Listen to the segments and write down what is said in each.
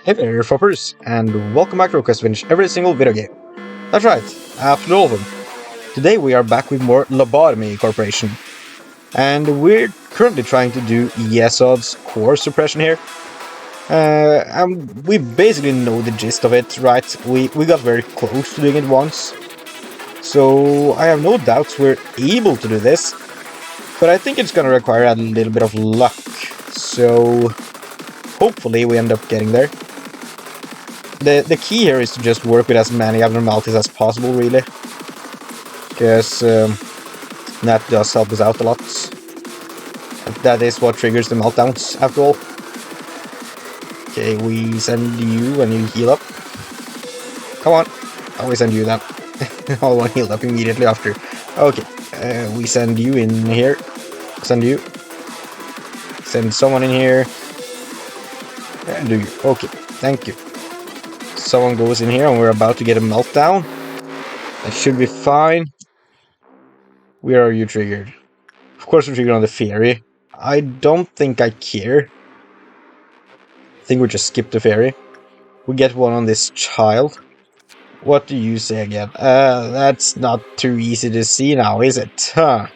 Hey there, Foppers, and welcome back to Request Finish every single video game. That's right, after all of them. Today we are back with more Lobotomy Corporation. And we're currently trying to do Yesod's core suppression here. And we basically know the gist of it, right? We got very close to doing it once. So I have no doubts we're able to do this. But I think it's gonna require a little bit of luck. So hopefully we end up getting there. The key here is to just work with as many abnormalities as possible, really. Because that does help us out a lot. That is what triggers the meltdowns, after all. Okay, we send you and you heal up. Come on. Oh, we send you that. I want healed up immediately after. Okay, we send you in here. Send you. Send someone in here. And do you. Okay, thank you. Someone goes in here and we're about to get a meltdown. That should be fine. Where are you triggered? Of course we're triggered on the fairy. I don't think I care. I think we just skip the fairy. We get one on this child. What do you say again? That's not too easy to see now, is it? Huh.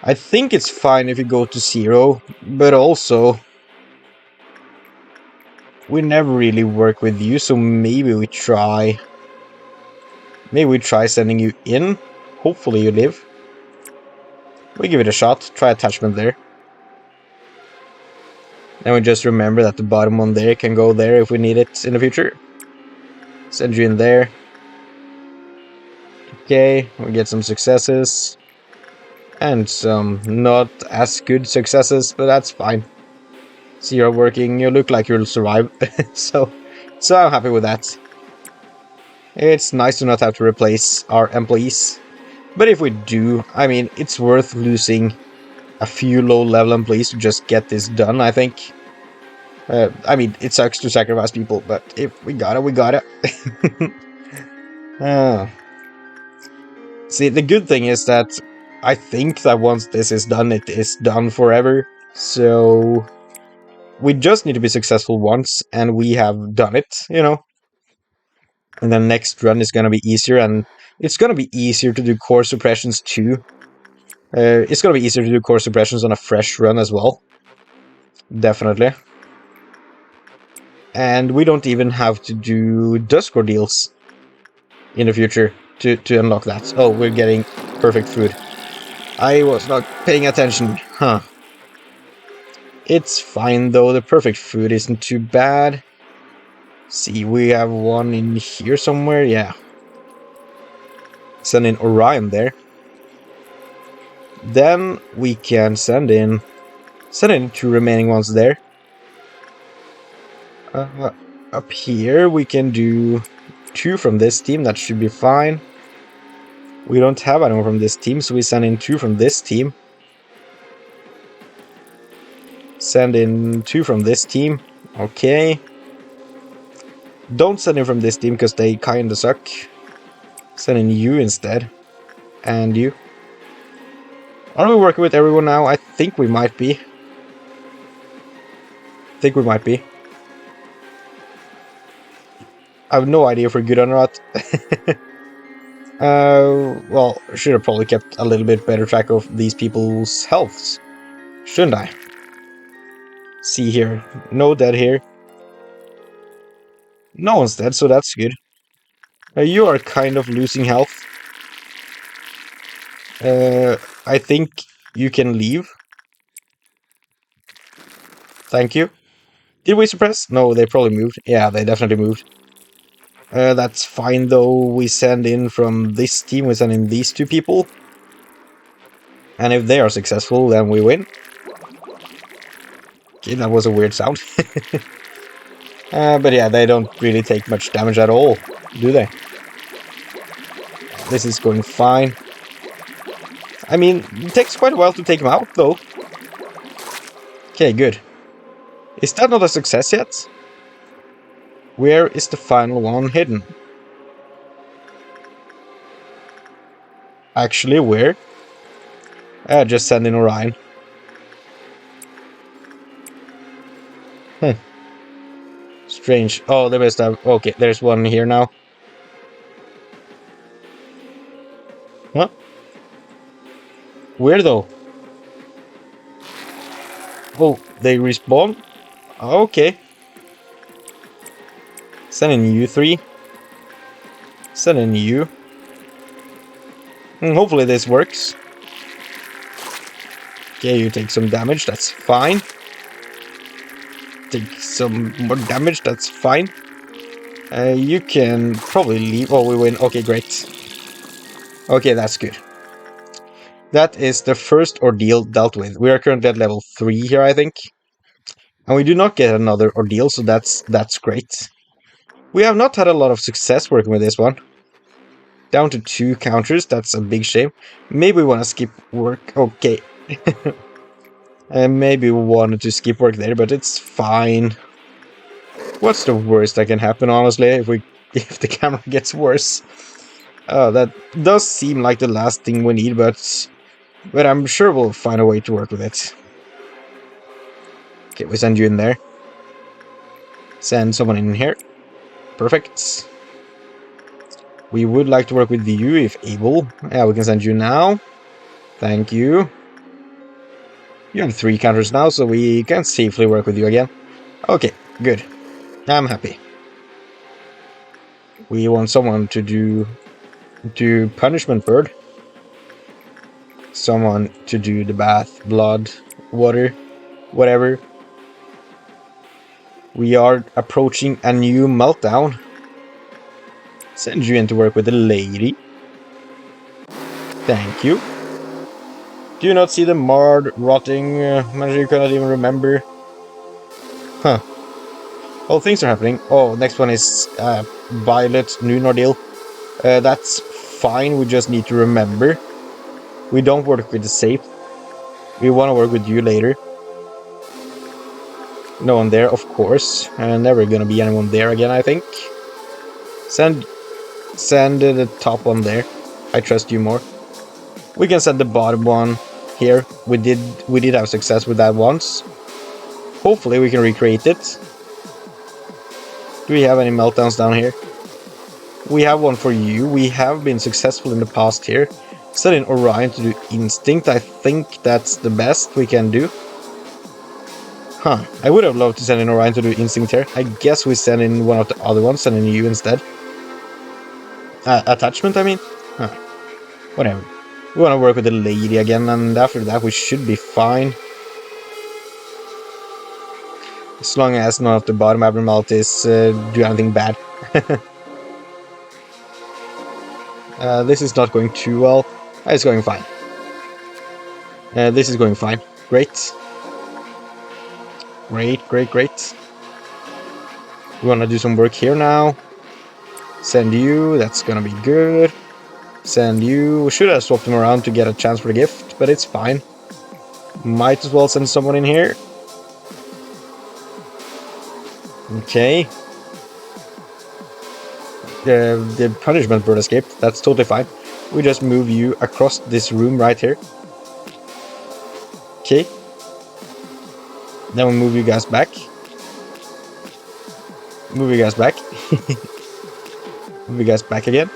I think it's fine if you go to 0, but also we never really work with you, so maybe we try sending you in. Hopefully you live. We give it a shot. Try attachment there. And we just remember that the bottom one there can go there if we need it in the future. Send you in there. Okay, we get some successes. And some not as good successes, but that's fine. So you're working, you look like you'll survive. so I'm happy with that. It's nice to not have to replace our employees. But if we do, I mean, it's worth losing a few low-level employees to just get this done, I think. I mean, it sucks to sacrifice people, but if we got it, we got it. See, the good thing is that I think that once this is done, it is done forever. So we just need to be successful once, and we have done it, you know. And the next run is going to be easier, and it's going to be easier to do core suppressions too. It's going to be easier to do core suppressions on a fresh run as well. Definitely. And we don't even have to do Dusk ordeals in the future to unlock that. Oh, we're getting perfect food. I was not paying attention. Huh. It's fine though, the perfect food isn't too bad. See, we have one in here somewhere, yeah. Send in Orion there. Then we can send in 2 remaining ones there. Up here we can do 2 from this team, that should be fine. We don't have anyone from this team, so we send in 2 from this team. Send in 2 from this team. Okay. Don't send in from this team because they kinda suck. Send in you instead. And you. Are we working with everyone now? I think we might be. I have no idea if we're good or not. Well, should have probably kept a little bit better track of these people's healths. Shouldn't I? See here. No dead here. No one's dead, so that's good. You are kind of losing health. I think you can leave. Thank you. Did we suppress? No, they probably moved. Yeah, they definitely moved. That's fine though. We send in from this team, we send in these 2 people. And if they are successful, then we win. Okay, that was a weird sound. But yeah, they don't really take much damage at all, do they? This is going fine. I mean, it takes quite a while to take him out, though. Okay, good. Is that not a success yet? Where is the final one hidden? Actually, where? Just send in Orion. Strange. Oh, they must have... Okay, there's one here now. Huh? Where though? Oh, they respawn? Okay. Send in you 3. Send in you. Hopefully this works. Okay, you take some damage, that's fine. Take some more damage, that's fine. You can probably leave. Oh, we win. Okay, great. Okay, that's good. That is the first ordeal dealt with. We are currently at level 3 here, I think. And we do not get another ordeal, so that's great. We have not had a lot of success working with this one. Down to 2 counters, that's a big shame. Maybe we want to skip work. Okay. And maybe we wanted to skip work there, but it's fine. What's the worst that can happen, honestly, if the camera gets worse? That does seem like the last thing we need, but I'm sure we'll find a way to work with it. Okay, we send you in there. Send someone in here. Perfect. We would like to work with you if able. Yeah, we can send you now. Thank you. You have 3 counters now, so we can safely work with you again. Okay, good. I'm happy. We want someone to do punishment bird. Someone to do the bath, blood, water, whatever. We are approaching a new meltdown. Send you in to work with the lady. Thank you. Do you not see the marred, rotting manager you cannot even remember? Huh. All things are happening. Oh, next one is Violet Noon Ordeal. That's fine, we just need to remember. We don't work with the safe. We want to work with you later. No one there, of course. Never gonna be anyone there again, I think. Send the top one there. I trust you more. We can send the bottom one here. We did have success with that once. Hopefully we can recreate it. Do we have any meltdowns down here? We have one for you. We have been successful in the past here. Send in Orion to do Instinct. I think that's the best we can do. Huh. I would have loved to send in Orion to do Instinct here. I guess we send in one of the other ones, send in you instead. Attachment, I mean? Huh. Whatever. We want to work with the lady again, and after that we should be fine. As long as none of the bottom abnormalities do anything bad. This is not going too well. It's going fine. This is going fine. Great. Great. We want to do some work here now. Send you. That's gonna be good. Send you. Should have swapped them around to get a chance for the gift, but it's fine. Might as well send someone in here. Okay. The punishment bird escaped. That's totally fine. We just move you across this room right here. Okay. Then we move you guys back. Move you guys back. Move you guys back again.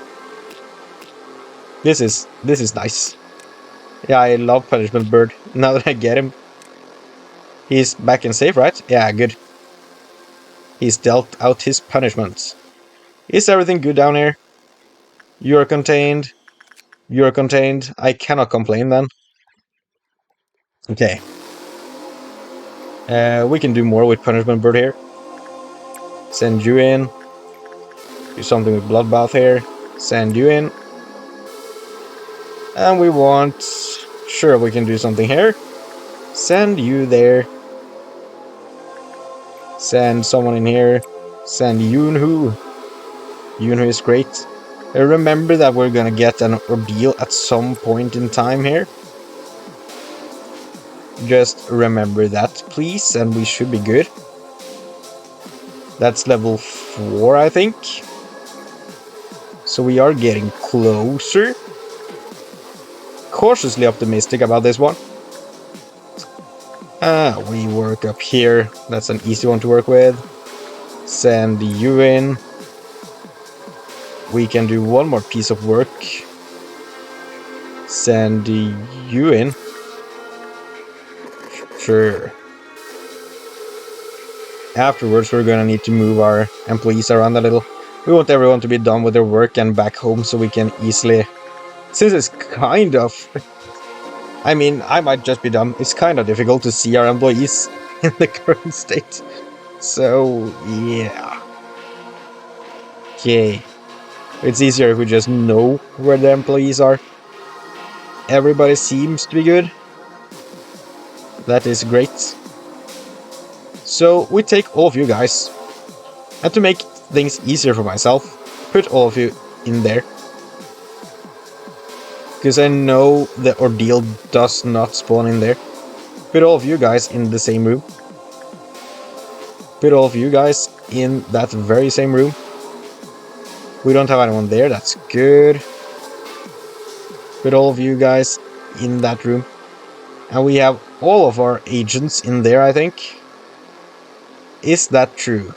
This is nice. Yeah, I love punishment bird. Now that I get him. He's back and safe, right? Yeah, good. He's dealt out his punishments. Is everything good down here? You're contained. You're contained. I cannot complain then. Okay. We can do more with punishment bird here. Send you in. Do something with bloodbath here. Send you in. And we want... Sure, we can do something here. Send you there. Send someone in here. Send Yoonhoo. Yoonhoo is great. Remember that we're gonna get an ordeal at some point in time here. Just remember that, please, and we should be good. That's level 4, I think. So we are getting closer. Cautiously optimistic about this one. We work up here. That's an easy one to work with. Send you in. We can do one more piece of work. Send you in. Sure. Afterwards, we're gonna need to move our employees around a little. We want everyone to be done with their work and back home so we can easily... Since it's kind of... I mean, I might just be dumb. It's kind of difficult to see our employees in the current state. So, yeah. Okay. It's easier if we just know where the employees are. Everybody seems to be good. That is great. So, we take all of you guys. And to make things easier for myself, put all of you in there. Because I know the ordeal does not spawn in there. Put all of you guys in the same room. Put all of you guys in that very same room. We don't have anyone there, that's good. Put all of you guys in that room. And we have all of our agents in there, I think. Is that true?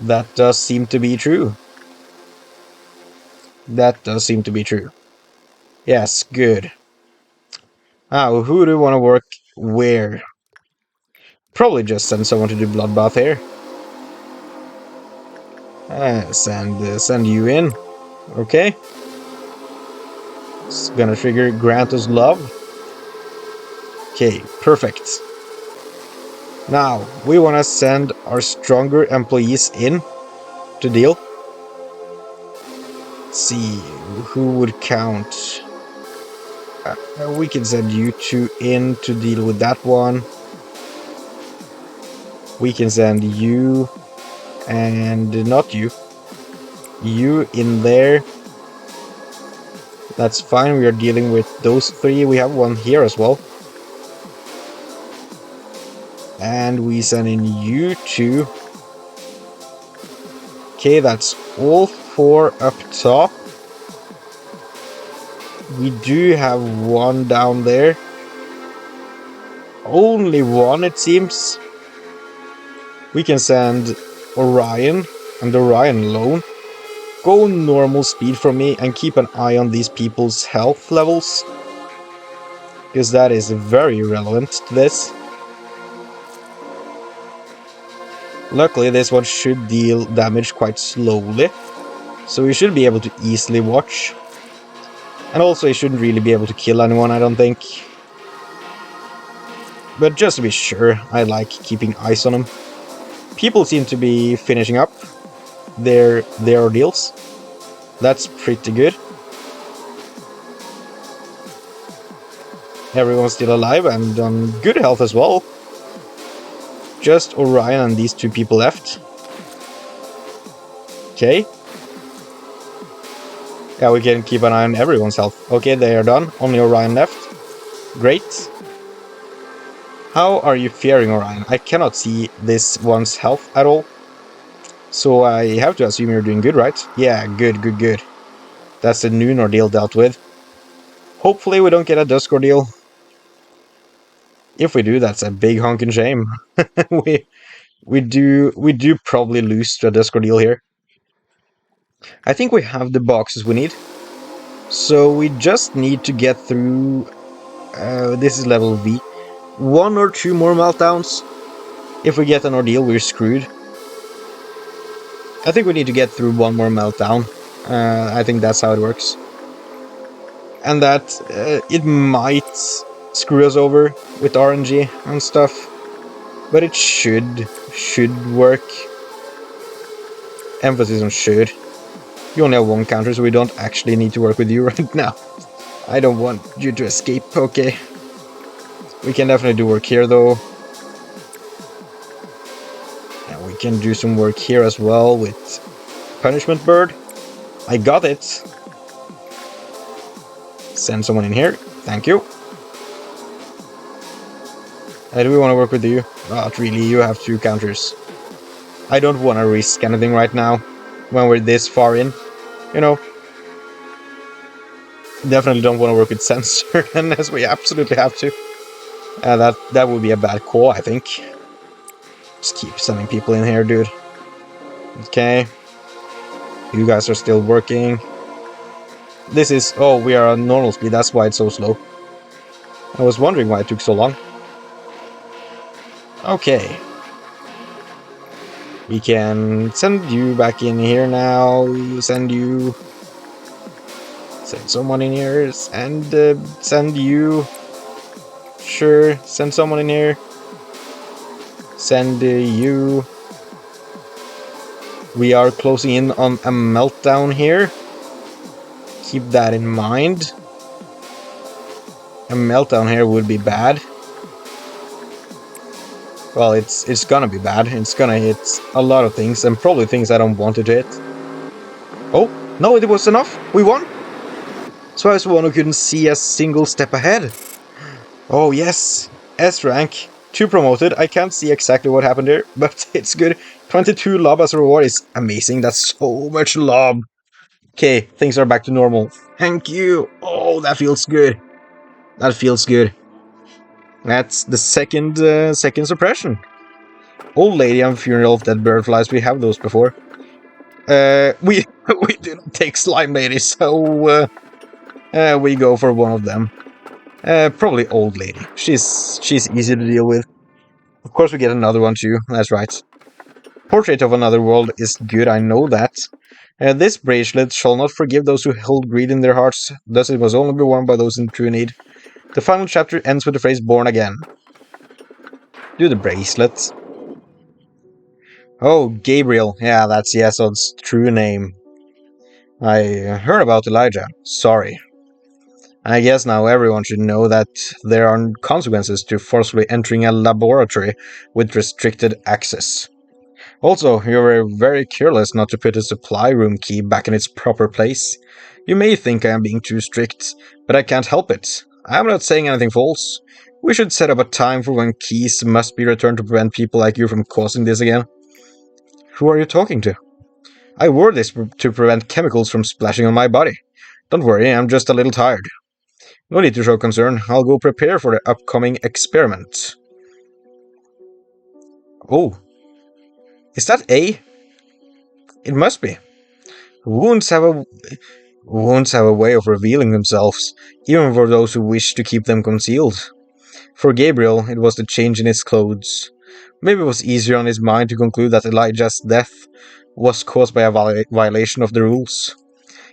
That does seem to be true. That does seem to be true. Yes, good. Now, who do you want to work where? Probably just send someone to do bloodbath here. Send you in. Okay. It's gonna trigger grant us love. Okay, perfect. Now, we want to send our stronger employees in to deal. Let's see, who would count? We can send you two in to deal with that one. We can send you and not you. You in there. That's fine, we are dealing with those three. We have one here as well. And we send in you two. Okay, that's all four up top. We do have one down there. Only one, it seems. We can send Orion and Orion alone. Go normal speed for me and keep an eye on these people's health levels. Because that is very relevant to this. Luckily, this one should deal damage quite slowly. So we should be able to easily watch. And also, he shouldn't really be able to kill anyone, I don't think. But just to be sure, I like keeping eyes on him. People seem to be finishing up their ordeals. That's pretty good. Everyone's still alive and on good health as well. Just Orion and these two people left. Okay. Yeah, we can keep an eye on everyone's health. Okay, they are done. Only Orion left. Great. How are you faring, Orion? I cannot see this one's health at all. So I have to assume you're doing good, right? Yeah, good, good, good. That's the noon ordeal dealt with. Hopefully we don't get a dusk ordeal. If we do, that's a big honking shame. we do probably lose to a dusk ordeal here. I think we have the boxes we need. So we just need to get through... this is level V. 1 or 2 more meltdowns. If we get an ordeal, we're screwed. I think we need to get through 1 more meltdown. I think that's how it works. And that it might screw us over with RNG and stuff. But it should work. Emphasis on should. You only have 1 counter, so we don't actually need to work with you right now. I don't want you to escape, okay. We can definitely do work here, though. And we can do some work here as well with Punishment Bird. I got it. Send someone in here. Thank you. Do we want to work with you? Not really, you have 2 counters. I don't want to risk anything right now, when we're this far in. You know. Definitely don't want to work with Censor, unless we absolutely have to. That would be a bad call, I think. Just keep sending people in here, dude. Okay. You guys are still working. This is... Oh, we are on normal speed. That's why it's so slow. I was wondering why it took so long. Okay. We can send you back in here now. Send you... Send someone in here. And send you... Sure. Send someone in here. Send you... We are closing in on a meltdown here. Keep that in mind. A meltdown here would be bad. Well, it's gonna be bad. It's gonna hit a lot of things, and probably things I don't want it to hit. Oh, no, it was enough. We won. So I was the one who couldn't see a single step ahead. Oh, yes. S rank. 2 promoted. I can't see exactly what happened there, but it's good. 22 lob as a reward is amazing. That's so much lob. Okay, things are back to normal. Thank you. Oh, that feels good. That feels good. That's the second suppression. Old lady and funeral of dead butterflies. We have those before. We didn't take slime lady, so we go for one of them. Probably old lady. She's easy to deal with. Of course, we get another one too. That's right. Portrait of Another World is good. I know that. This bracelet shall not forgive those who hold greed in their hearts. Thus, it must only be worn by those in true need. The final chapter ends with the phrase "born again." Do the bracelet. Oh, Gabriel. Yeah, that's Yesod's true name. I heard about Elijah. Sorry. I guess now everyone should know that there are consequences to forcibly entering a laboratory with restricted access. Also, you were very careless not to put the supply room key back in its proper place. You may think I am being too strict, but I can't help it. I am not saying anything false. We should set up a time for when keys must be returned to prevent people like you from causing this again. Who are you talking to? I wore this to prevent chemicals from splashing on my body. Don't worry, I'm just a little tired. No need to show concern. I'll go prepare for the upcoming experiment. Oh. Is that A? It must be. Wounds have a way of revealing themselves, even for those who wish to keep them concealed. For Gabriel, it was the change in his clothes. Maybe it was easier on his mind to conclude that Elijah's death was caused by a violation of the rules.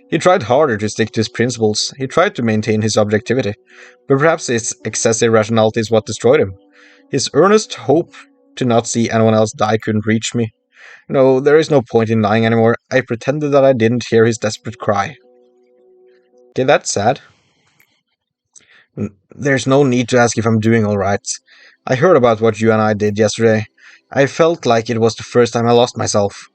He tried harder to stick to his principles. He tried to maintain his objectivity, but perhaps his excessive rationality is what destroyed him. His earnest hope to not see anyone else die couldn't reach me. No, there is no point in lying anymore. I pretended that I didn't hear his desperate cry. Okay, that's sad. There's no need to ask if I'm doing alright. I heard about what you and I did yesterday. I felt like it was the first time I lost myself.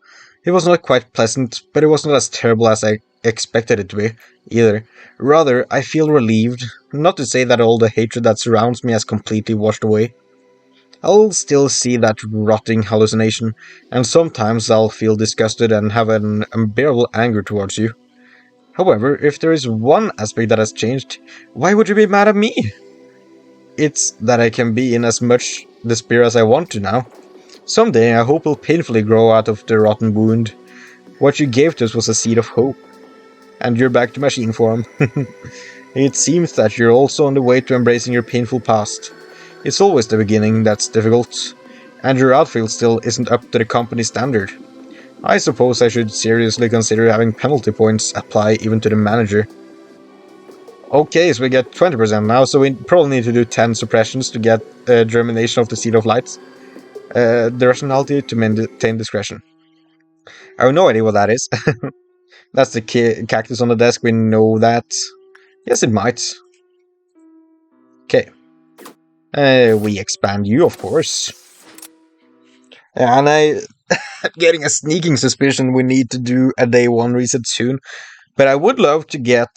It was not quite pleasant, but it was not as terrible as I expected it to be, either. Rather, I feel relieved, not to say that all the hatred that surrounds me has completely washed away. I'll still see that rotting hallucination, and sometimes I'll feel disgusted and have an unbearable anger towards you. However, if there is one aspect that has changed, why would you be mad at me? It's that I can be in as much despair as I want to now. Someday I hope will painfully grow out of the rotten wound. What you gave to us was a seed of hope. And you're back to machine form. It seems that you're also on the way to embracing your painful past. It's always the beginning that's difficult, and your outfield still isn't up to the company standard. I suppose I should seriously consider having penalty points apply even to the manager. Okay, so we get 20% now, so we probably need to do 10 suppressions to get germination of the Seed of Light. The rationality to maintain discretion. I have no idea what that is. That's the cactus on the desk, we know that. Yes, it might. Okay. We expand you, of course. And I'm getting a sneaking suspicion we need to do a day 1 reset soon. But I would love to get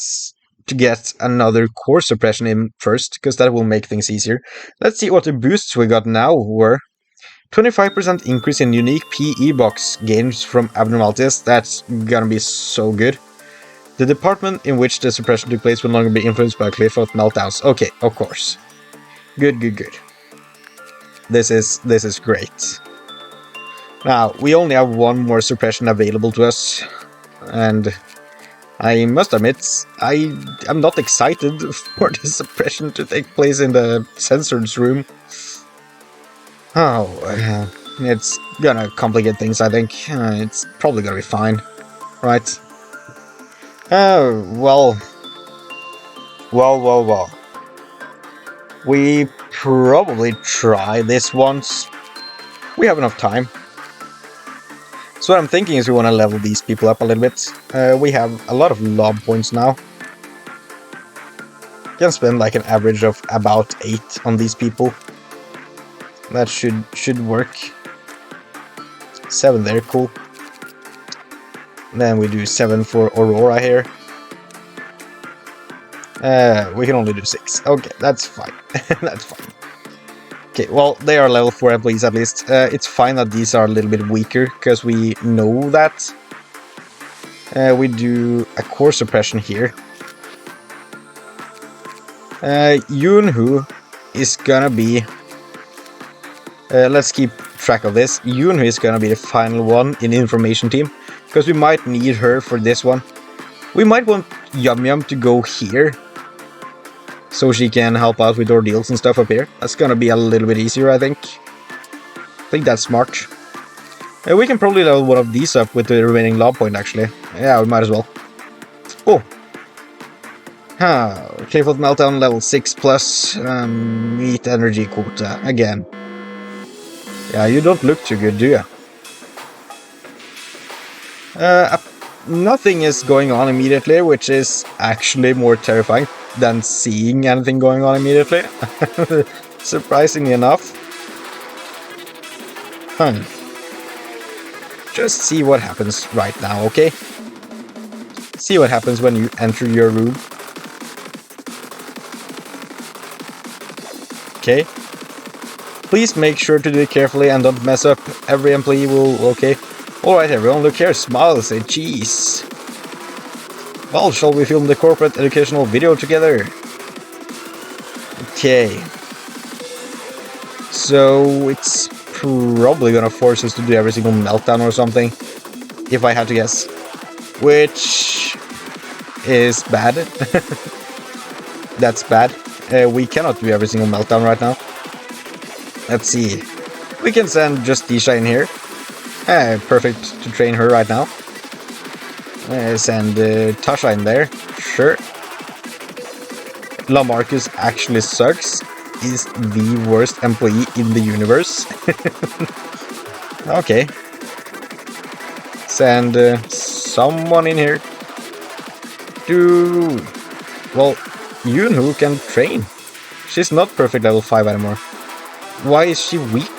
another core suppression in first, because that will make things easier. Let's see what the boosts we got now were. 25% increase in unique PE box gains from abnormalities. That's gonna be so good. The department in which the suppression took place will no longer be influenced by a cliff of meltdowns. Okay, of course. Good. This is great. Now, we only have one more suppression available to us, and I must admit, I am not excited for the suppression to take place in the censored room. Oh, it's gonna complicate things, I think. It's probably gonna be fine, right? Oh, well. Well. We probably try this once. We have enough time. So what I'm thinking is we want to level these people up a little bit. We have a lot of lob points now. Can spend like an average of about 8 on these people. That should work. 7 there, cool. Then we do 7 for Aurora here. We can only do 6. Okay, that's fine. That's fine. Okay, well, they are level 4 employees at least. It's fine that these are a little bit weaker, because we know that. We do a core suppression here. Yunhu is gonna be... let's keep track of this. Yunhu is gonna be the final one in the information team, because we might need her for this one. We might want Yum Yum to go here, so she can help out with ordeals and stuff up here. That's gonna be a little bit easier, I think. I think that's smart. We can probably level one of these up with the remaining lob point, actually. Yeah, we might as well. Oh! K-Fault Meltdown level 6 plus meat energy quota again. Yeah, you don't look too good, do you? Nothing is going on immediately, which is actually more terrifying than seeing anything going on immediately. Surprisingly enough. Just see what happens right now, okay? See what happens when you enter your room. Okay. Please make sure to do it carefully and don't mess up. Every employee will... Okay. Alright, everyone, look here. Smile, say cheese. Well, shall we film the corporate educational video together? Okay. So, it's probably gonna force us to do every single meltdown or something. If I had to guess. Which... is bad. That's bad. We cannot do every single meltdown right now. Let's see. We can send Justisha in here. Perfect to train her right now. Send Tasha in there. Sure. Lamarcus actually sucks. He's the worst employee in the universe. Okay. Send someone in here. Dude. Well, Yunhu can train. She's not perfect level 5 anymore. Why is she weak?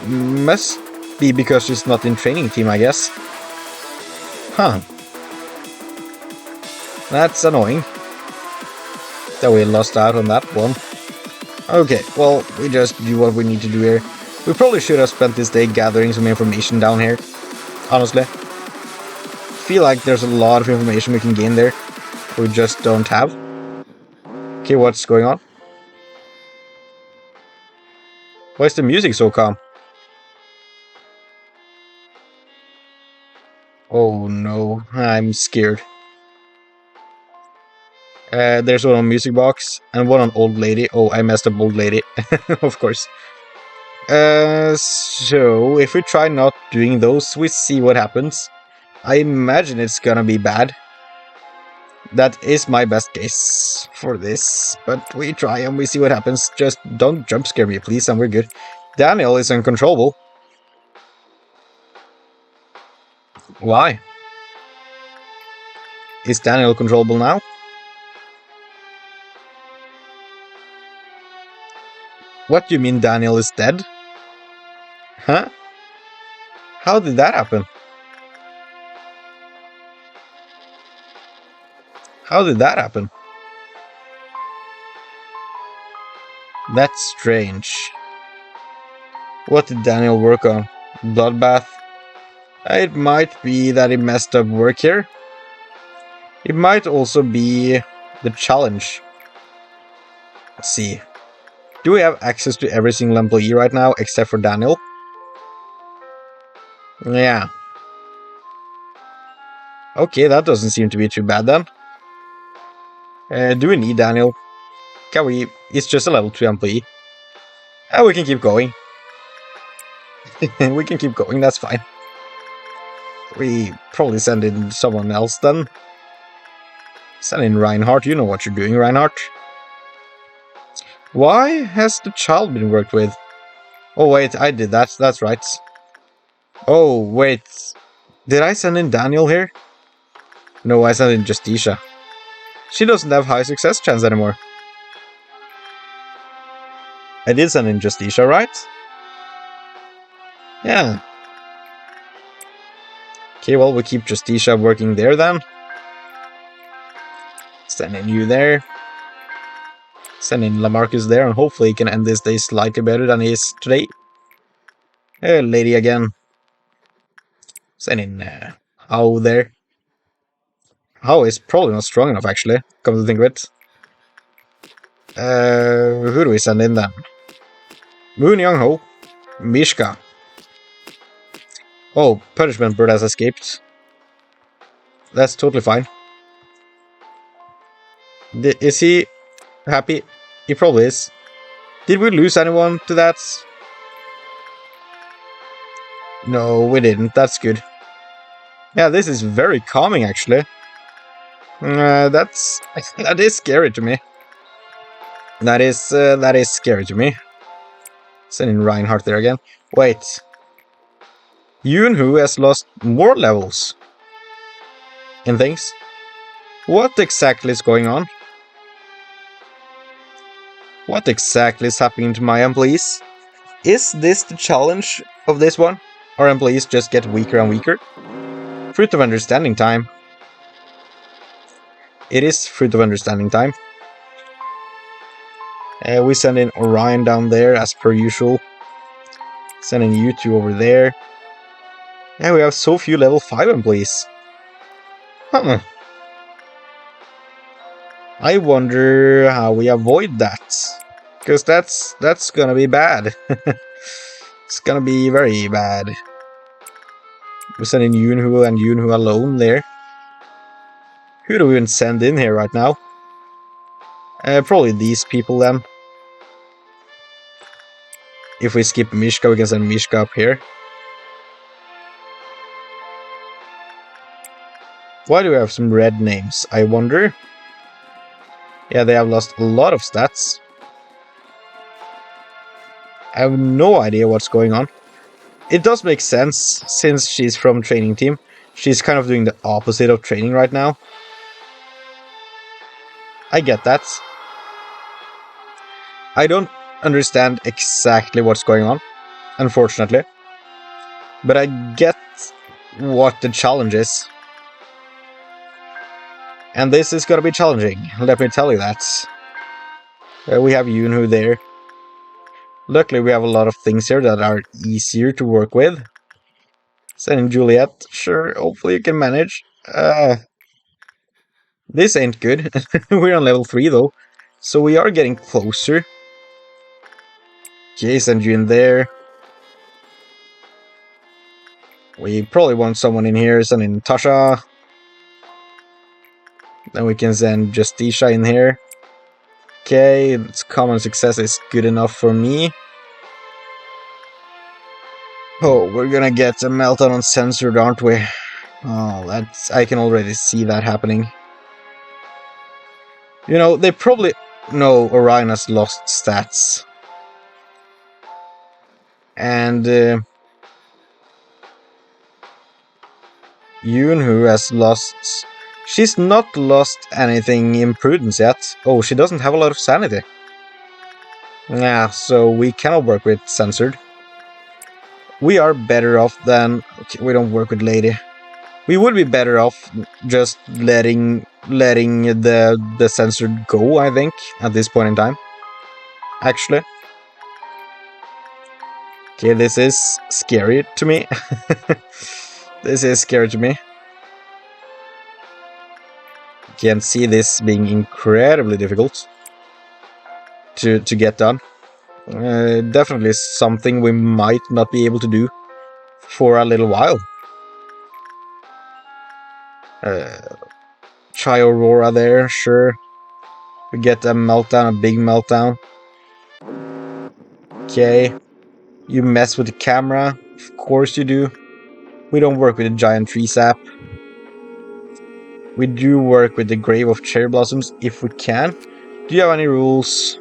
Must be because she's not in training team, I guess. Huh. That's annoying. That we lost out on that one. Okay, well, we just do what we need to do here. We probably should have spent this day gathering some information down here. Honestly. Feel like there's a lot of information we can gain there. We just don't have. Okay, what's going on? Why is the music so calm? Oh no, I'm scared. There's one on music box and one on old lady. Oh, I messed up old lady. Of course. So if we try not doing those, we see what happens. I imagine it's gonna be bad. That is my best guess for this, but we try and we see what happens. Just don't jump scare me, please, and we're good. Daniel is uncontrollable. Why? Is Daniel controllable now? What do you mean Daniel is dead? Huh? How did that happen? How did that happen? That's strange. What did Daniel work on? Bloodbath? It might be that he messed up work here. It might also be the challenge. Let's see. Do we have access to every single employee right now except for Daniel? Yeah. Okay, that doesn't seem to be too bad then. Do we need Daniel? Can we... It's just a level 2 employee. We can keep going. We can keep going, that's fine. We probably send in someone else then. Send in Reinhardt, you know what you're doing, Reinhardt. Why has the child been worked with? Oh wait, I did that, that's right. Oh wait, did I send in Daniel here? No, I sent in Justicia. She doesn't have high success chance anymore. I did send in Justicia, right? Yeah. Okay, well, we keep Justicia working there then. Send in you there. Send in Lamarcus there, and hopefully he can end this day slightly better than he is today. Lady again. Send in How there. How is probably not strong enough, actually, come to think of it. Who do we send in then? Moon Young Ho. Mishka. Oh, Punishment Bird has escaped. That's totally fine. Is he happy? He probably is. Did we lose anyone to that? No, we didn't. That's good. Yeah, this is very calming, actually. That is scary to me. That is scary to me. Sending Reinhardt there again. Wait. Yoon-Hoo has lost more levels in things. What exactly is going on? What exactly is happening to my employees? Is this the challenge of this one? Our employees just get weaker and weaker? Fruit of Understanding time. It is Fruit of Understanding time. We send in Orion down there as per usual. Sending you two over there. And we have so few level 5 employees. Huh. I wonder how we avoid that. Because that's gonna be bad. It's gonna be very bad. We send in Yoon-Hoo and Yoon-Hoo alone there. Who do we even send in here right now? Probably these people then. If we skip Mishka, we can send Mishka up here. Why do we have some red names, I wonder? Yeah, they have lost a lot of stats. I have no idea what's going on. It does make sense, since she's from training team. She's kind of doing the opposite of training right now. I get that. I don't understand exactly what's going on, unfortunately. But I get what the challenge is. And this is gonna be challenging, let me tell you that. We have Yoon-Hoo there. Luckily we have a lot of things here that are easier to work with. Sending Juliet, sure, hopefully you can manage. This ain't good. We're on level 3 though, so we are getting closer. Okay, send you in there. We probably want someone in here, send in Tasha. Then we can send Justicia in here. Okay, it's common success is good enough for me. Oh, we're gonna get a meltdown on censored, aren't we? Oh, I can already see that happening. You know, they probably... No, Orion has lost stats. And Yoon-Hoo has lost... She's not lost anything in prudence yet. Oh, she doesn't have a lot of sanity. Yeah, so we cannot work with censored. We are better off than... Okay, we don't work with lady. We would be better off just letting the censored go, I think, at this point in time. Actually. Okay, this is scary to me. This is scary to me. Can see this being incredibly difficult to get done. Definitely something we might not be able to do. for a little while. Try Aurora there, sure. We get a meltdown, a big meltdown. Okay. You mess with the camera. Of course you do. We don't work with the giant tree sap. We do work with the grave of cherry blossoms if we can. Do you have any rules?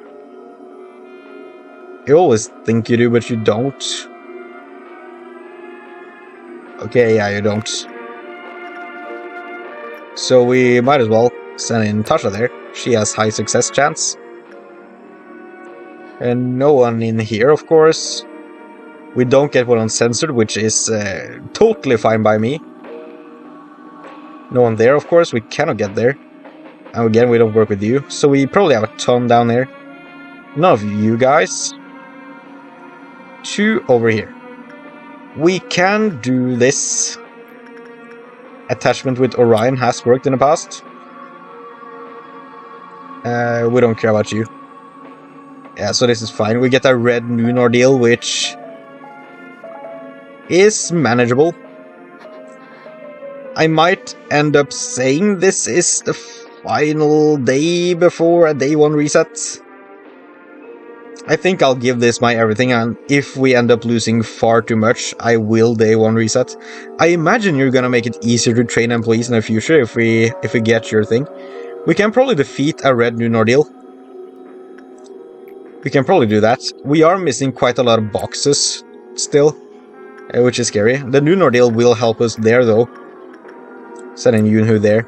You always think you do, but you don't. Okay, yeah, you don't. So we might as well send in Tasha there. She has high success chance. And no one in here, of course. We don't get one uncensored, which is totally fine by me. No one there, of course. We cannot get there. And again, we don't work with you. So we probably have a ton down there. None of you guys. 2 over here. We can do this. Attachment with Orion has worked in the past. We don't care about you. Yeah, so this is fine. We get a red noon ordeal, which is manageable. I might end up saying this is the final day before a day 1 reset. I think I'll give this my everything, and if we end up losing far too much, I will day 1 reset. I imagine you're gonna make it easier to train employees in the future if we get your thing. We can probably defeat a red noon ordeal. We can probably do that. We are missing quite a lot of boxes still, which is scary. The noon ordeal will help us there though. Sending Yunhu there.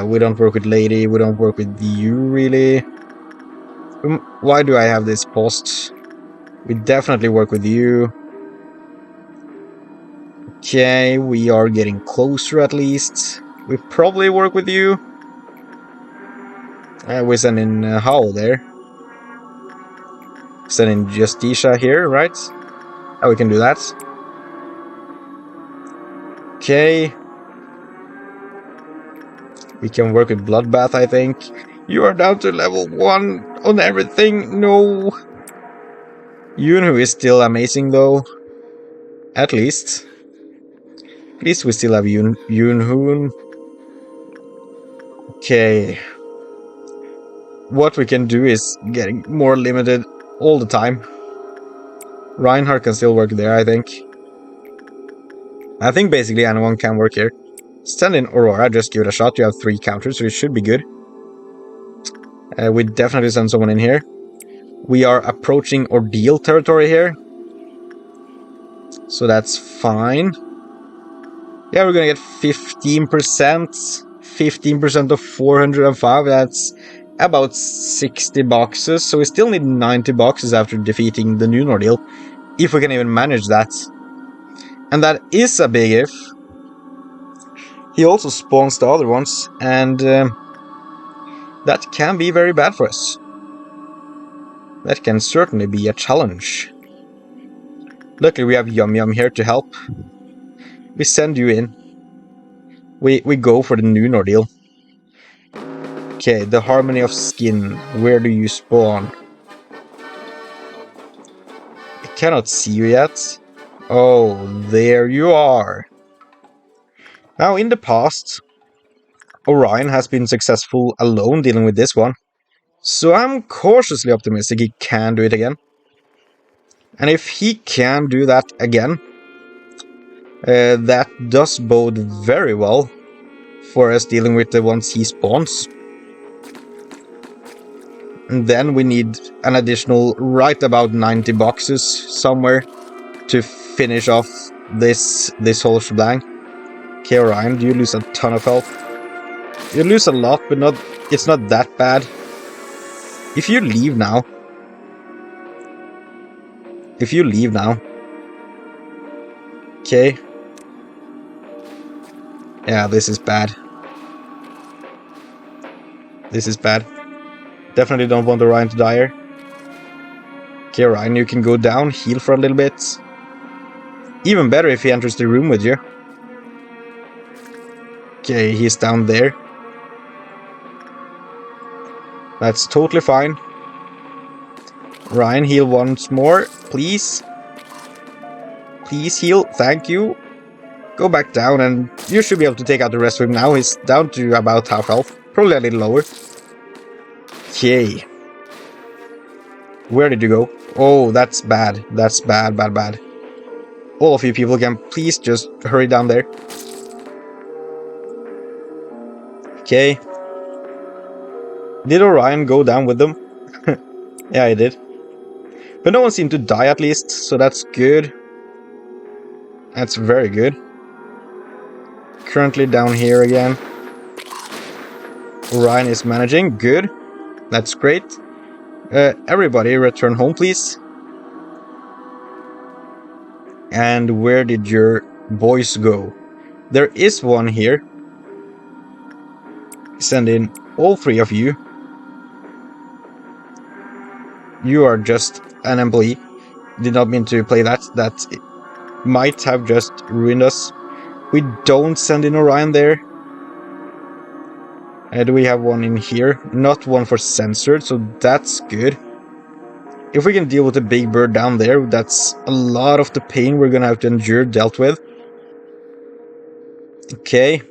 We don't work with Lady, we don't work with you really. Why do I have this post? We definitely work with you. Okay, we are getting closer at least. We probably work with you. We send in Howl there. Send in Justicia here, right? We can do that. Okay. We can work with Bloodbath, I think. You are down to level 1 on everything. No. Yunhu is still amazing though. At least. At least we still have Yunhoon. Okay. What we can do is getting more limited all the time. Reinhardt can still work there, I think. I think basically anyone can work here. Send in Aurora, just give it a shot. You have 3 counters, so it should be good. We definitely send someone in here. We are approaching Ordeal territory here. So that's fine. Yeah, we're gonna get 15%. 15% of 405, that's about 60 boxes. So we still need 90 boxes after defeating the Noon Ordeal. If we can even manage that. And that is a big if. He also spawns the other ones, and that can be very bad for us. That can certainly be a challenge. Luckily we have Yum Yum here to help. We send you in. We go for the Noon Ordeal. Okay, the Harmony of Skin. Where do you spawn? I cannot see you yet. Oh, there you are. Now, in the past, Orion has been successful alone dealing with this one. So I'm cautiously optimistic he can do it again. And if he can do that again, that does bode very well for us dealing with the ones he spawns. And then we need an additional right about 90 boxes somewhere to finish off this whole shebang. Okay, Orion, do you lose a ton of health? You lose a lot, but it's not that bad. If you leave now... Okay. Yeah, this is bad. This is bad. Definitely don't want Orion to die here. Okay, Orion, you can go down, heal for a little bit. Even better if he enters the room with you. Okay, he's down there. That's totally fine. Ryan, heal once more, please. please heal? Thank you. Go back down, and you should be able to take out the rest of him now. He's down to about half health. Probably a little lower. Okay. Where did you go? Oh, that's bad. That's bad, bad, bad. All of you people can please just hurry down there. Okay. Did Orion go down with them? Yeah, he did. But no one seemed to die at least, so that's good. That's very good. Currently down here again. Orion is managing. Good. That's great. Everybody return home, please. And where did your boys go? There is one here. Send in all 3 of you. You are just an employee. Did not mean to play that. That might have just ruined us. We don't send in Orion there. Do we have one in here? Not one for censored, so that's good. If we can deal with the big bird down there, that's a lot of the pain we're gonna have to endure dealt with. Okay.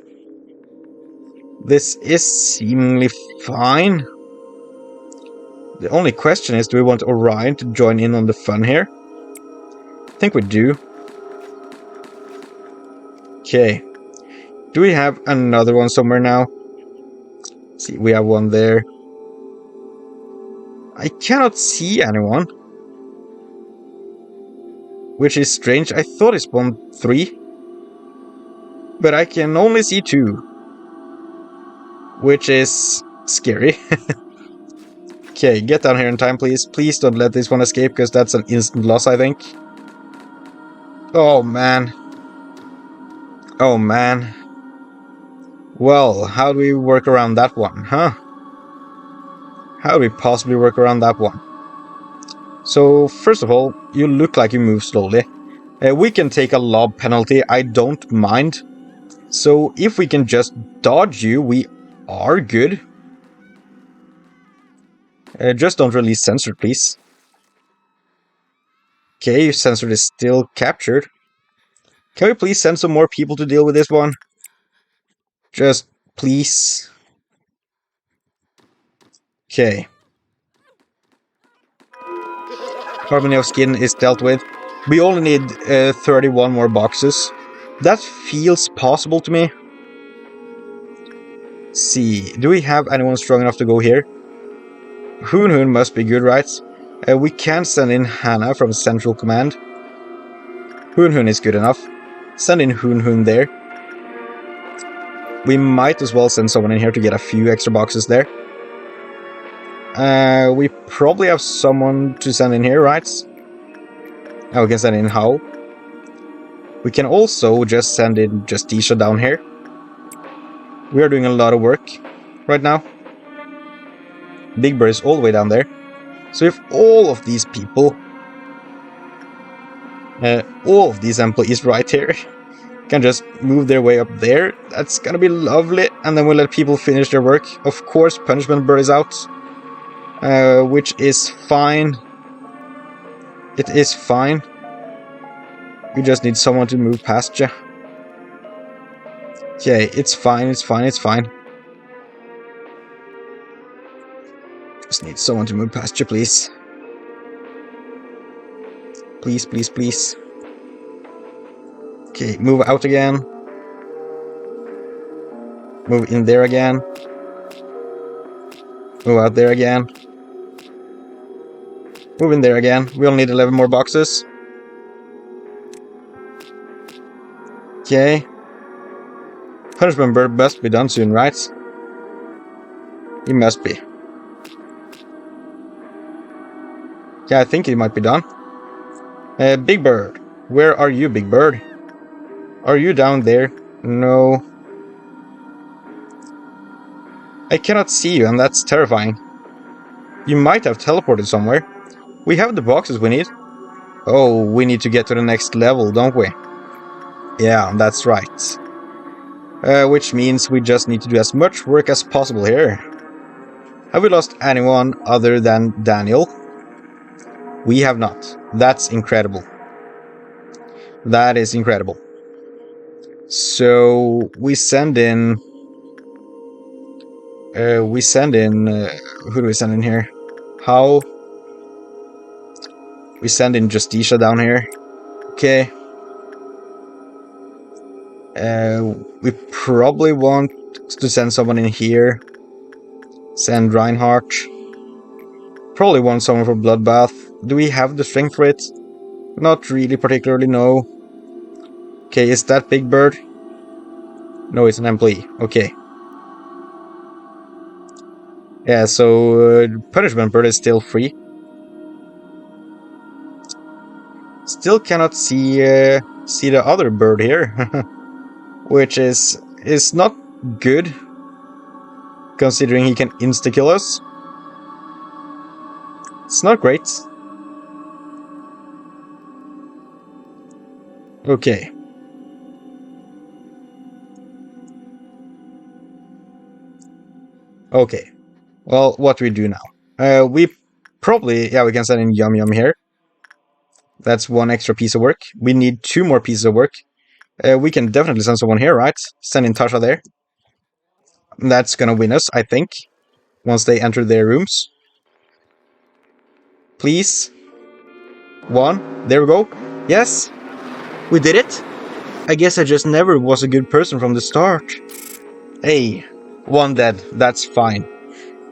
This is seemingly fine. The only question is, do we want Orion to join in on the fun here? I think we do. Okay. Do we have another one somewhere now? Let's see, we have one there. I cannot see anyone. Which is strange. I thought it spawned 3. But I can only see 2. Which is scary. Okay, get down here in time, please. Please don't let this one escape, because that's an instant loss, I think. Oh, man. Oh, man. Well, how do we work around that one, huh? How do we possibly work around that one? So, first of all, you look like you move slowly. We can take a lob penalty, I don't mind. So, if we can just dodge you, we are good. Just don't release censored, please. Okay, censored is still captured. Can we please send some more people to deal with this one? Just, please. Okay. Harmony of Skin is dealt with. We only need 31 more boxes. That feels possible to me. Let's see, do we have anyone strong enough to go here? Hoon Hoon must be good, right? We can send in Hannah from Central Command. Hoon Hoon is good enough. Send in Hoon Hoon there. We might as well send someone in here to get a few extra boxes there. We probably have someone to send in here, right? Now we can send in How. We can also just send in Justicia down here. We are doing a lot of work right now. Big Bird is all the way down there. So if all of these people, all of these employees right here, can just move their way up there, that's gonna be lovely. And then we'll let people finish their work. Of course, Punishment Bird is out, which is fine. It is fine. We just need someone to move past you. Okay, it's fine, it's fine, it's fine. Just need someone to move past you, please. Please, please, please. Okay, move out again. Move in there again. Move out there again. Move in there again. We only need 11 more boxes. Okay. Punishment Bird must be done soon, right? He must be. Yeah, I think he might be done. Big Bird. Where are you, Big Bird? Are you down there? No. I cannot see you, and that's terrifying. You might have teleported somewhere. We have the boxes we need. Oh, we need to get to the next level, don't we? Yeah, that's right. Which means we just need to do as much work as possible here. Have we lost anyone other than Daniel? We have not. That's incredible. That is incredible. So we send in. Who do we send in here? How? We send in Justicia down here. Okay. We probably want to send someone in here. Send Reinhardt. Probably want someone for Bloodbath. Do we have the strength for it? Not really particularly, no. Okay, is that Big Bird? No, it's an employee. Okay. Yeah, so Punishment Bird is still free. Still cannot see the other bird here, which is not good, considering he can insta-kill us. It's not great. Okay. Okay. Well, what do we do now? We probably, we can send in Yum Yum here. That's one extra piece of work. We need 2 more pieces of work. We can definitely send someone here, right? Send in Tasha there. That's gonna win us, I think, once they enter their rooms. Please. 1. There we go. Yes. We did it. I guess I just never was a good person from the start. Hey, 1 dead. That's fine.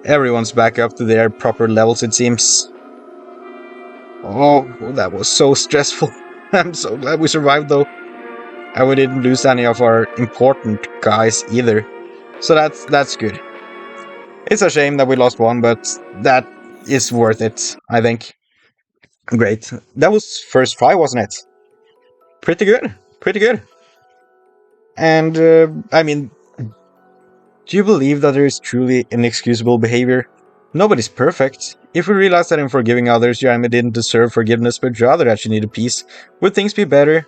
Everyone's back up to their proper levels, it seems. Oh, that was so stressful. I'm so glad we survived, though. And we didn't lose any of our important guys either. So that's good. It's a shame that we lost 1, but that is worth it, I think. Great. That was first try, wasn't it? Pretty good. Pretty good. And, I mean, do you believe that there is truly inexcusable behavior? Nobody's perfect. If we realize that in forgiving others, your enemy didn't deserve forgiveness, but rather that you needed peace, would things be better?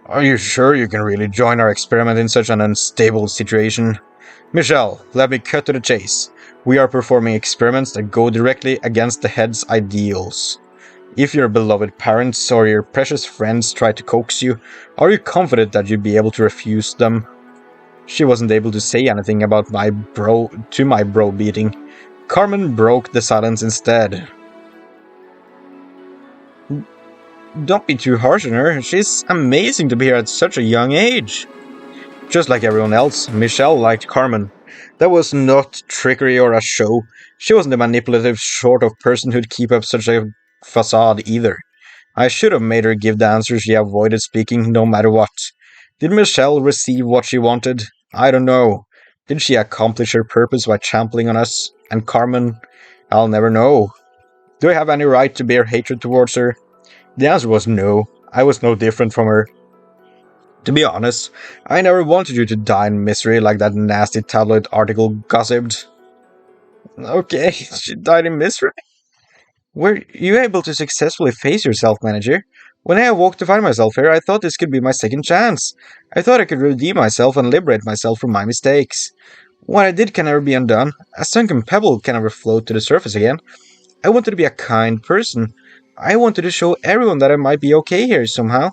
Are you sure you can really join our experiment in such an unstable situation? Michelle, let me cut to the chase. We are performing experiments that go directly against the head's ideals. If your beloved parents or your precious friends try to coax you, are you confident that you'd be able to refuse them? She wasn't able to say anything about my bro beating. Carmen broke the silence instead. Don't be too harsh on her. She's amazing to be here at such a young age. Just like everyone else, Michelle liked Carmen. That was not trickery or a show. She wasn't a manipulative sort of person who'd keep up such a facade either. I should have made her give the answer she avoided speaking no matter what. Did Michelle receive what she wanted? I don't know. Did she accomplish her purpose by trampling on us and Carmen? I'll never know. Do I have any right to bear hatred towards her? The answer was no. I was no different from her. To be honest, I never wanted you to die in misery like that nasty tabloid article gossiped. Okay, she died in misery? Were you able to successfully face yourself, manager? When I awoke to find myself here, I thought this could be my second chance. I thought I could redeem myself and liberate myself from my mistakes. What I did can never be undone. A sunken pebble can never float to the surface again. I wanted to be a kind person. I wanted to show everyone that I might be okay here somehow.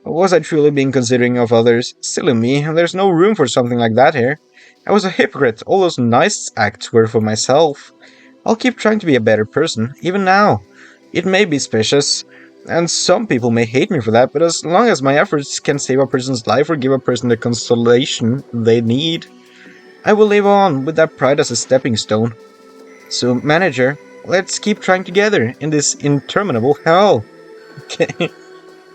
Was I truly being considering of others? Silly me, there's no room for something like that here. I was a hypocrite, all those nice acts were for myself. I'll keep trying to be a better person, even now. It may be specious, and some people may hate me for that, but as long as my efforts can save a person's life or give a person the consolation they need, I will live on with that pride as a stepping stone. So, manager, let's keep trying together in this interminable hell. Okay.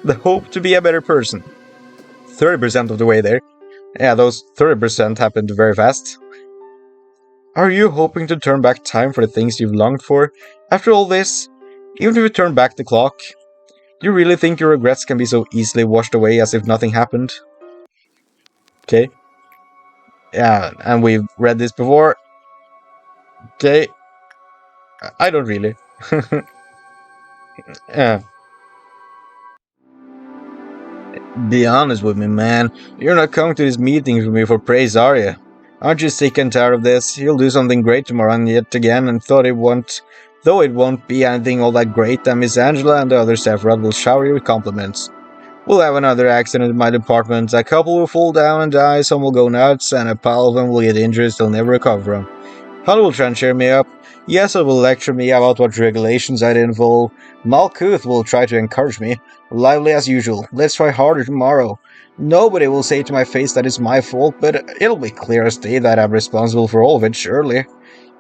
The hope to be a better person. 30% of the way there. Yeah, those 30% happened very fast. Are you hoping to turn back time for the things you've longed for? After all this, even if you turn back the clock, do you really think your regrets can be so easily washed away as if nothing happened? Okay. Yeah, and we've read this before. Okay. I don't really. Yeah. Be honest with me, man. You're not coming to these meetings with me for praise, are you? Aren't you sick and tired of this? He'll do something great tomorrow and yet again and thought he won't Though it won't be anything all that great, and Miss Angela and the other Sephiroth will shower you with compliments. We'll have another accident in my department, a couple will fall down and die, some will go nuts, and a pile of them will get injuries they'll never recover from. Hod will try and cheer me up. Yesod will lecture me about what regulations I didn't follow. Malkuth will try to encourage me. Lively as usual. Let's try harder tomorrow. Nobody will say to my face that it's my fault, but it'll be clear as day that I'm responsible for all of it, surely.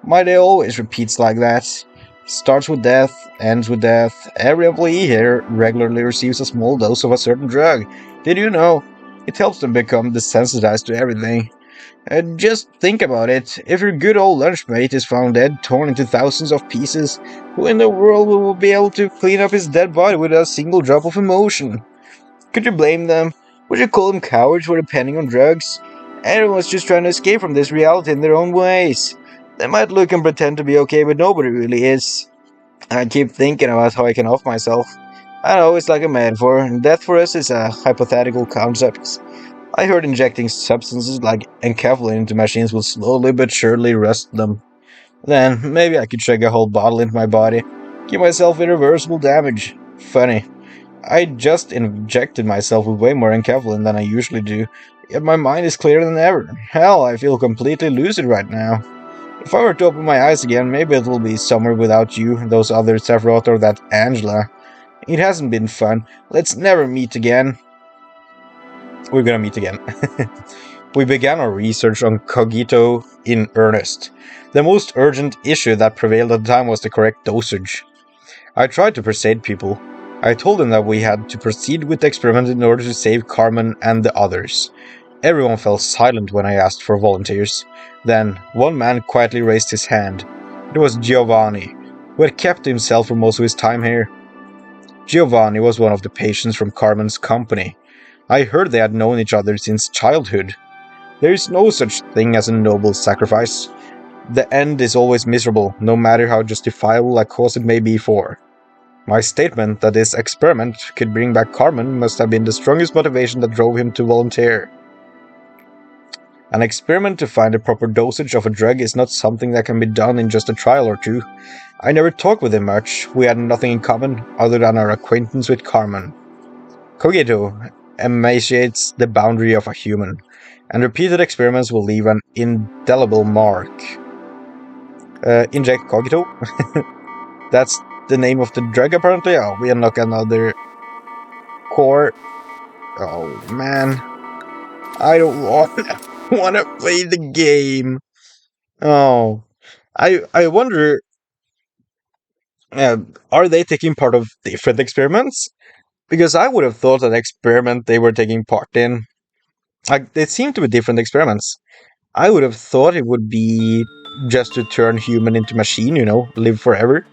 My day always repeats like that. Starts with death, ends with death. Every employee here regularly receives a small dose of a certain drug. Did you know? It helps them become desensitized to everything. Just think about it. If your good old lunchmate is found dead, torn into thousands of pieces, who in the world will be able to clean up his dead body with a single drop of emotion? Could you blame them? Would you call them cowards for depending on drugs? Everyone's just trying to escape from this reality in their own ways. They might look and pretend to be okay, but nobody really is. I keep thinking about how I can off myself. I know it's like a metaphor. Death for us is a hypothetical concept. I heard injecting substances like enkephalin into machines will slowly but surely rust them. Then, maybe I could chug a whole bottle into my body. Give myself irreversible damage. Funny. I just injected myself with way more enkephalin than I usually do, yet my mind is clearer than ever. Hell, I feel completely lucid right now. If I were to open my eyes again, maybe it will be somewhere without you, those other Sephiroth, or that Angela. It hasn't been fun. Let's never meet again. We're gonna meet again. We began our research on Cogito in earnest. The most urgent issue that prevailed at the time was the correct dosage. I tried to persuade people. I told them that we had to proceed with the experiment in order to save Carmen and the others. Everyone fell silent when I asked for volunteers. Then, one man quietly raised his hand. It was Giovanni, who had kept to himself for most of his time here. Giovanni was one of the patients from Carmen's company. I heard they had known each other since childhood. There is no such thing as a noble sacrifice. The end is always miserable, no matter how justifiable a cause it may be for. My statement that this experiment could bring back Carmen must have been the strongest motivation that drove him to volunteer. An experiment to find the proper dosage of a drug is not something that can be done in just a trial or two. I never talked with him much. We had nothing in common other than our acquaintance with Carmen. Cogito emaciates the boundary of a human, and repeated experiments will leave an indelible mark. Inject Cogito? That's the name of the drug, apparently. Oh, we unlock another core. Oh, man. I don't want to play the game. Oh. I wonder, are they taking part of different experiments? Because I would have thought that experiment they were taking part in, like, they seem to be different experiments. I would have thought it would be just to turn human into machine, live forever.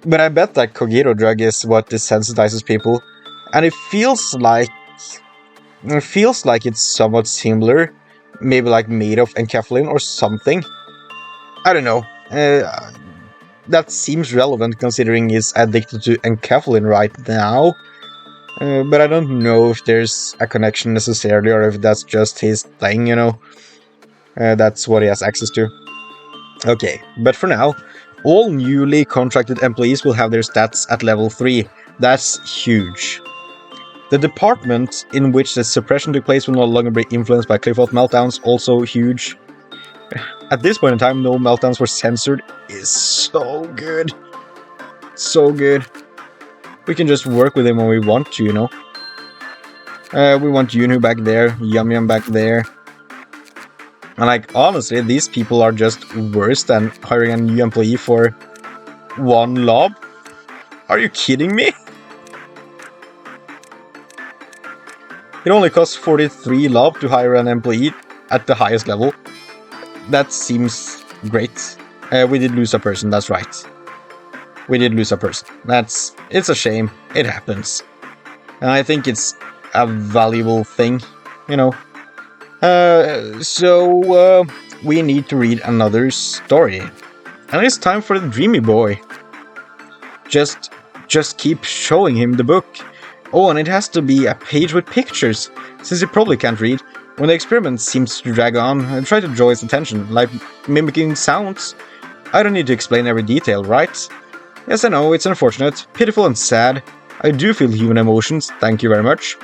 But I bet that Cogito drug is what desensitizes people, and it feels like it's somewhat similar, maybe like made of enkephalin or something. I don't know. That seems relevant considering he's addicted to enkephalin right now. But I don't know if there's a connection necessarily, or if that's just his thing, that's what he has access to. Okay, but for now, all newly contracted employees will have their stats at level 3. That's huge. The department in which the suppression took place will no longer be influenced by Cliff meltdowns, also huge. At this point in time, no meltdowns were censored is so good. So good. We can just work with him when we want to, we want Yunu back there, Yum Yum back there. And honestly, these people are just worse than hiring a new employee for 1 lob. Are you kidding me? It only costs 43 lob to hire an employee at the highest level. That seems great. We did lose a person, that's right. We did lose a person. It's a shame. It happens. And I think it's a valuable thing, So we need to read another story. And it's time for the dreamy boy. Just keep showing him the book. Oh, and it has to be a page with pictures, since he probably can't read. When the experiment seems to drag on, try to draw his attention, like mimicking sounds. I don't need to explain every detail, right? Yes, I know, it's unfortunate, pitiful and sad. I do feel human emotions, thank you very much.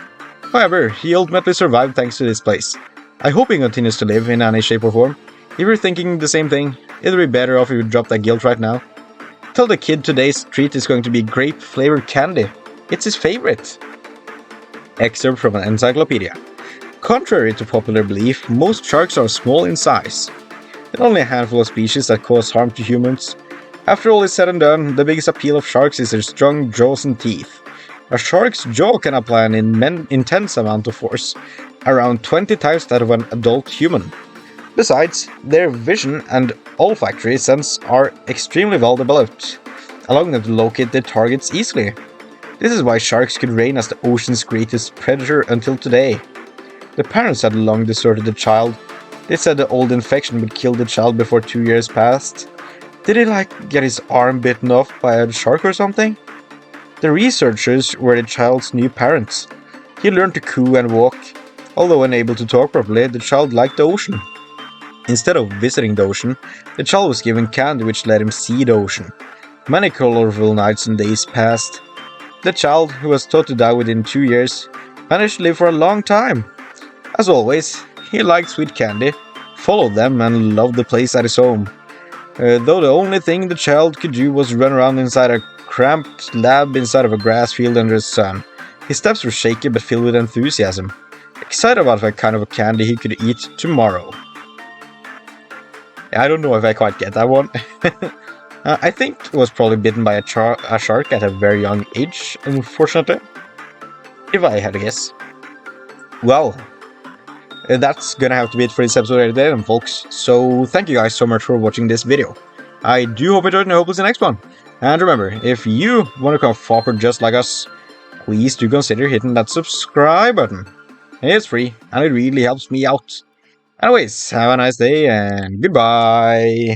However, he ultimately survived thanks to this place. I hope he continues to live in any shape or form. If you're thinking the same thing, it'd be better off if you drop that guilt right now. Tell the kid today's treat is going to be grape-flavored candy. It's his favorite. Excerpt from an encyclopedia. Contrary to popular belief, most sharks are small in size. There are only a handful of species that cause harm to humans. After all is said and done, the biggest appeal of sharks is their strong jaws and teeth. A shark's jaw can apply an intense amount of force, around 20 times that of an adult human. Besides, their vision and olfactory sense are extremely well developed, allowing them to locate their targets easily. This is why sharks could reign as the ocean's greatest predator until today. The parents had long deserted the child. They said the old infection would kill the child before 2 years passed. Did he get his arm bitten off by a shark or something? The researchers were the child's new parents. He learned to coo and walk. Although unable to talk properly, the child liked the ocean. Instead of visiting the ocean, the child was given candy which let him see the ocean. Many colorful nights and days passed. The child, who was thought to die within 2 years, managed to live for a long time. As always, he liked sweet candy, followed them, and loved the place at his home. Though the only thing the child could do was run around inside a cramped lab inside of a grass field under the sun. His steps were shaky but filled with enthusiasm, excited about what kind of a candy he could eat tomorrow. I don't know if I quite get that one. I think he was probably bitten by a shark at a very young age, unfortunately. If I had to guess. Well, that's gonna have to be it for this episode right there then, folks. So thank you guys so much for watching this video. I do hope you enjoyed and I hope to see the next one. And remember, if you want to become Fopper just like us, please do consider hitting that subscribe button. It's free and it really helps me out. Anyways, have a nice day and goodbye.